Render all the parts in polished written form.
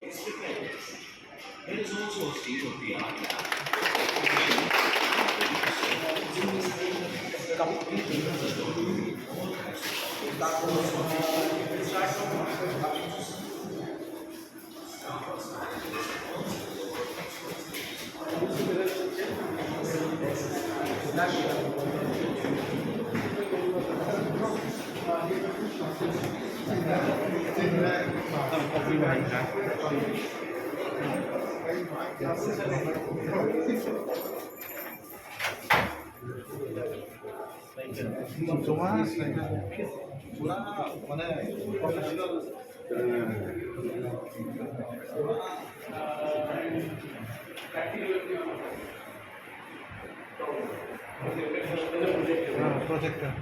It is also a state-of-the-art lab. Projector.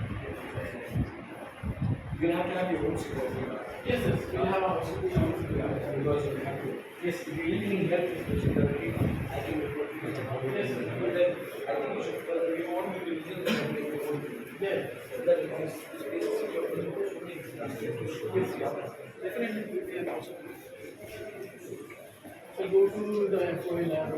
You have to have your own security. Yes, yes, we have our security because we have to. Yes, if you really need help with security, I can report you. Yes, but then I think you should, we want to be using the yeah, that becomes space security. Yes, yeah. Definitely, we can also. So go to the FOA lab.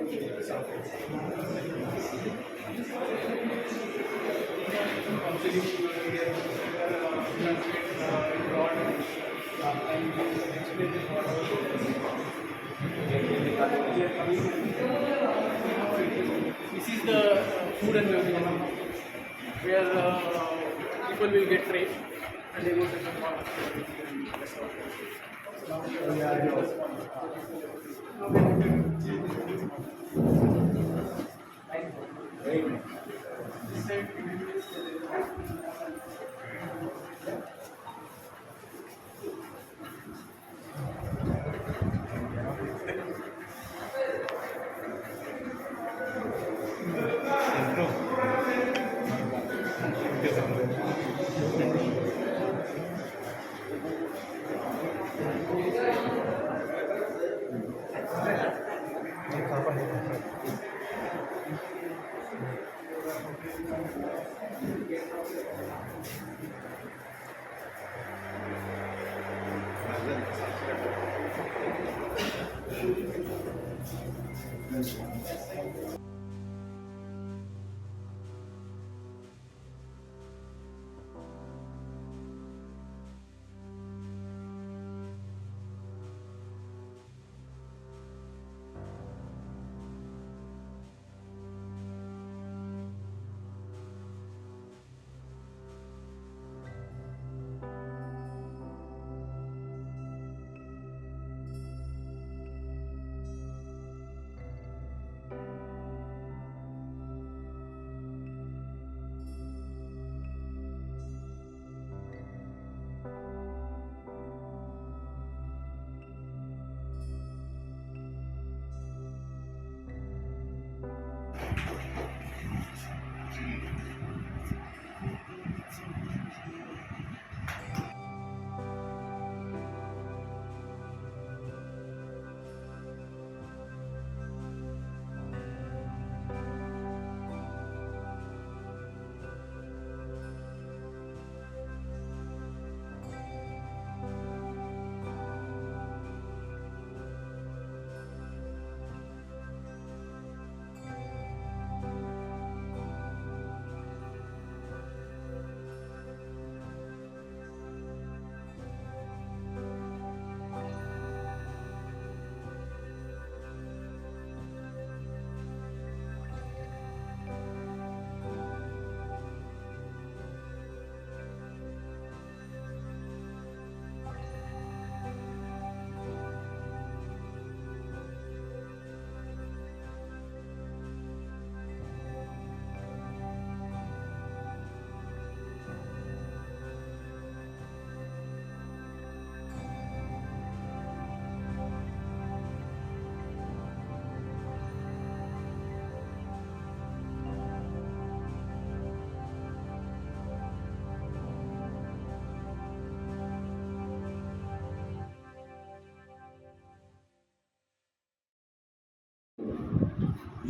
This is the food and beverage where people will get trained and they go to the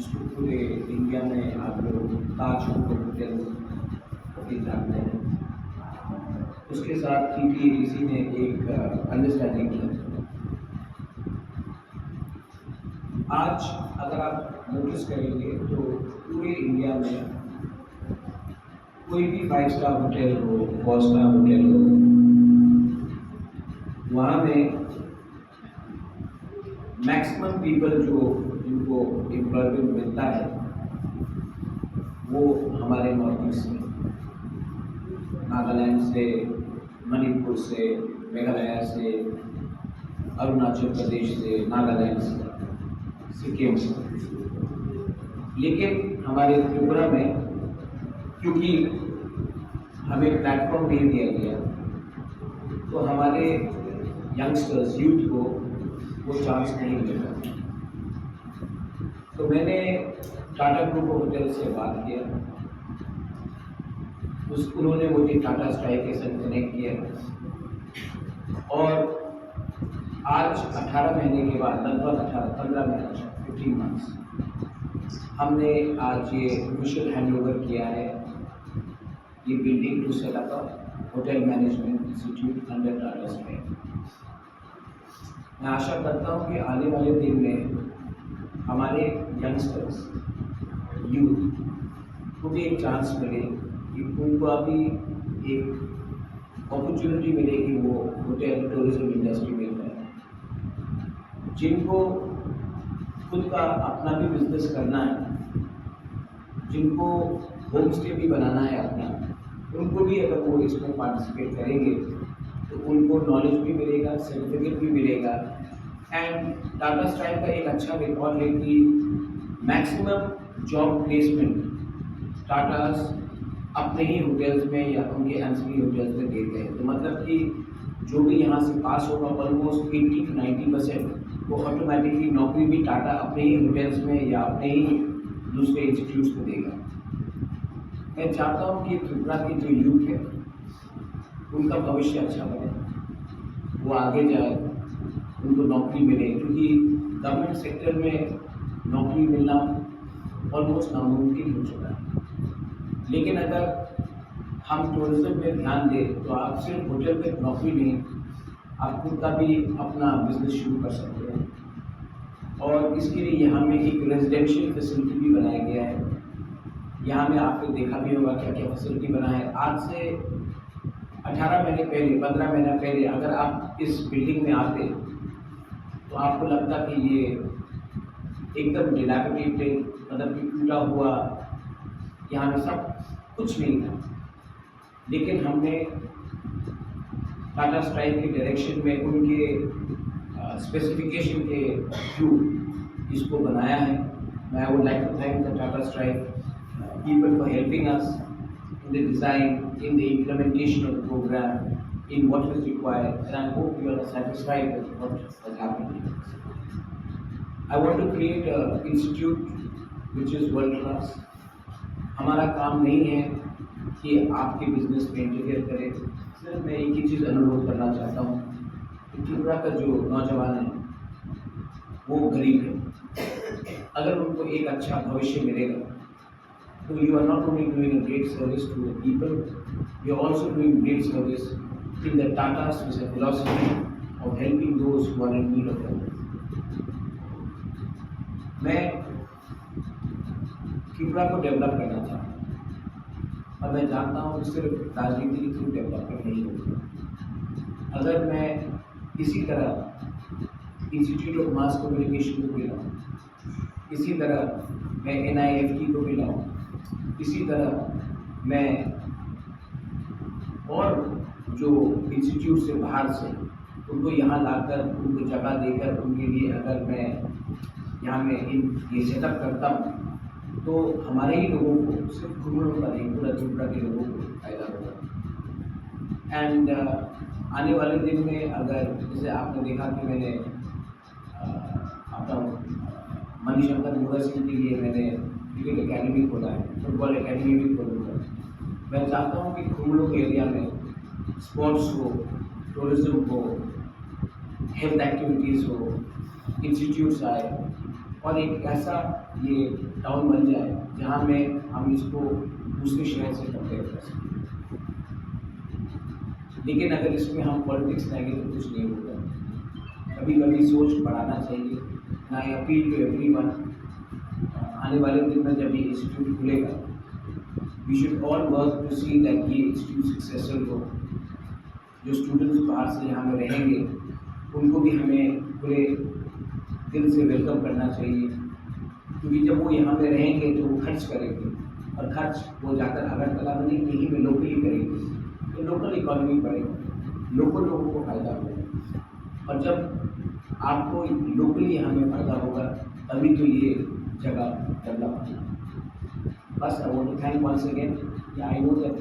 जिसको पूरे India में आप लोग ताज hotel जानते हैं, उसके साथ TTADC ने एक अंडरस्टैंडिंग की आज अगर आप नोटिस करेंगे तो पूरे इंडिया में कोई भी 5 स्टार होटल हो, 4 स्टार होटल हो, वहाँ में मैक्सिमम पीपल जो जिनको एम्प्लॉयमेंट मिलता है वो हमारे नॉर्थ ईस्ट से, नागालैंड से, मणिपुर से, मेघालय से, अरुणाचल प्रदेश से, नागालैंड से, सिक्किम से। लेकिन हमारे त्रिपुरा में क्योंकि हमें प्लेटफॉर्म नहीं दिया गया तो हमारे यंगस्टर्स, यूथ को वो चांस नहीं मिला। तो मैंने टाटा ग्रुप ऑफ होटल से बात किया, उन्होंने मुझे टाटा स्काई के साथ कनेक्ट किया और आज 18 महीने के बाद, लगभग 15 महीने, 15 मंथ्स, हमने आज ये ऑफिशियल हैंडओवर किया है ये building to set up a hotel management institute under Tata Sky. मैं आशा करता हूँ कि आने वाले दिन में हमारे यंगस्टर्स, यूथ को भी एक चांस मिले कि उनको अभी एक अपॉर्चुनिटी मिले कि वो होटल टूरिज्म इंडस्ट्री में जाए। जिनको खुद का अपना भी बिजनेस करना है, जिनको होम स्टे भी बनाना है अपना, उनको भी अगर वो इसमें पार्टिसिपेट करेंगे तो उनको नॉलेज भी मिलेगा, सर्टिफिकेट भी मिलेगा। एंड टाटा स्काई का एक अच्छा रिकॉर्ड है कि मैक्सिमम जॉब प्लेसमेंट टाटास अपने ही होटल्स में या उनके एंसिलरी होटल्स में देते हैं। तो मतलब कि जो भी यहाँ से पास होगा ऑलमोस्ट 80 to 90% वो ऑटोमेटिकली नौकरी भी टाटा अपने ही होटल्स में या अपने ही दूसरे इंस्टीट्यूट्स में देगा। मैं चाहता हूँ कि त्रिपुरा की जो यूथ है उनका भविष्य अच्छा बने, वो आगे जाए, उनको नौकरी मिले, क्योंकि गवर्नमेंट सेक्टर में नौकरी मिलना ऑलमोस्ट नामुमकिन हो चुका है। लेकिन अगर हम टूरिज्म में ध्यान दें तो आप सिर्फ होटल में नौकरी नहीं, आप खुद का भी अपना बिजनेस शुरू कर सकते हैं। और इसके लिए यहाँ में एक रेजिडेंशियल फैसिलिटी भी बनाया गया है। यहाँ में आपने देखा भी होगा क्या क्या फैसिलिटी बना है। आज से 18 महीने पहले, 15 महीना पहले अगर आप इस बिल्डिंग में आते तो आपको लगता कि ये एकदम डिलैपिडेटेड, मतलब कि टूटा हुआ, यहाँ में सब कुछ नहीं था। लेकिन हमने टाटा स्काई के डायरेक्शन में उनके स्पेसिफिकेशन के थ्रू इसको बनाया है। मैं would like to thank the Tata Sky people for helping us in the design, in the implementation of the program, in what was required, and I hope you are satisfied with what has happened. I want to create an institute which is world class. हमारा काम नहीं है कि आपके business में interfere करे। सिर्फ मैं एक ही चीज़ अनुरोध करना चाहता हूँ कि त्रिपुरा का जो नौजवान है वो गरीब है, अगर उनको एक अच्छा भविष्य मिलेगा तो you are not only doing a great service to the people, you are also doing great service in the Tata's with a philosophy of helping those who are in need of help. मैं त्रिपुरा को develop करना चाहता हूँ और मैं जानता हूँ कि सिर्फ राजनीति के थ्रू डेवलपमेंट नहीं होगी। अगर मैं इसी तरह इंस्टीट्यूट ऑफ मास कम्युनिकेशन को भी लाऊँ, इसी तरह मैं NIFT को भी लाऊँ, इसी तरह मैं और जो इंस्टीट्यूट से बाहर से उनको यहाँ लाकर, उनको जगह देकर, उनके लिए अगर मैं यहाँ में ये सेटअप करता हूँ तो हमारे ही लोगों को, सिर्फ घुमरों का नहीं, पूरा त्रिपुरा के लोगों को फायदा होगा। एंड आने वाले दिन में अगर जैसे आपने देखा कि मैंने अपना मणिशंकर मुरा सिंह के लिए मैंने क्रिकेट एकेडमी खोला है, फुटबॉल एकेडमी भी खोलूँगा। मैं चाहता हूँ कि घुमरों के एरिया में स्पोर्ट्स हो, टूरिज्म हो, हेल्थ एक्टिविटीज़ हो, इंस्टीट्यूट्स आए और एक ऐसा ये टाउन बन जाए जहाँ में हम इसको दूसरे शहर से कंपेयर कर सकें। लेकिन अगर इसमें हम पॉलिटिक्स लाएंगे तो कुछ नहीं होगा। कभी कभी सोच बढ़ाना चाहिए, आई अपील टू एवरीवन, आने वाले दिन में जब ये इंस्टीट्यूट खुलेगा, we should all work to see that ये इंस्टीट्यूट सक्सेसफुल हो। जो स्टूडेंट्स बाहर से यहाँ पे रहेंगे उनको भी हमें पूरे दिल से वेलकम करना चाहिए, क्योंकि जब वो यहाँ पे रहेंगे तो वो खर्च करेंगे, और खर्च वो जाकर अगरतला में नहीं, यहीं पे लोकली करेंगे, तो लोकल इकॉनमी बढ़ेगी, लोकल लोगों को फ़ायदा होगा। और जब आपको लोकली यहाँ में फ़ायदा होगा तभी तो ये जगह डेवलप होगी। बस I want to thank once again. I know that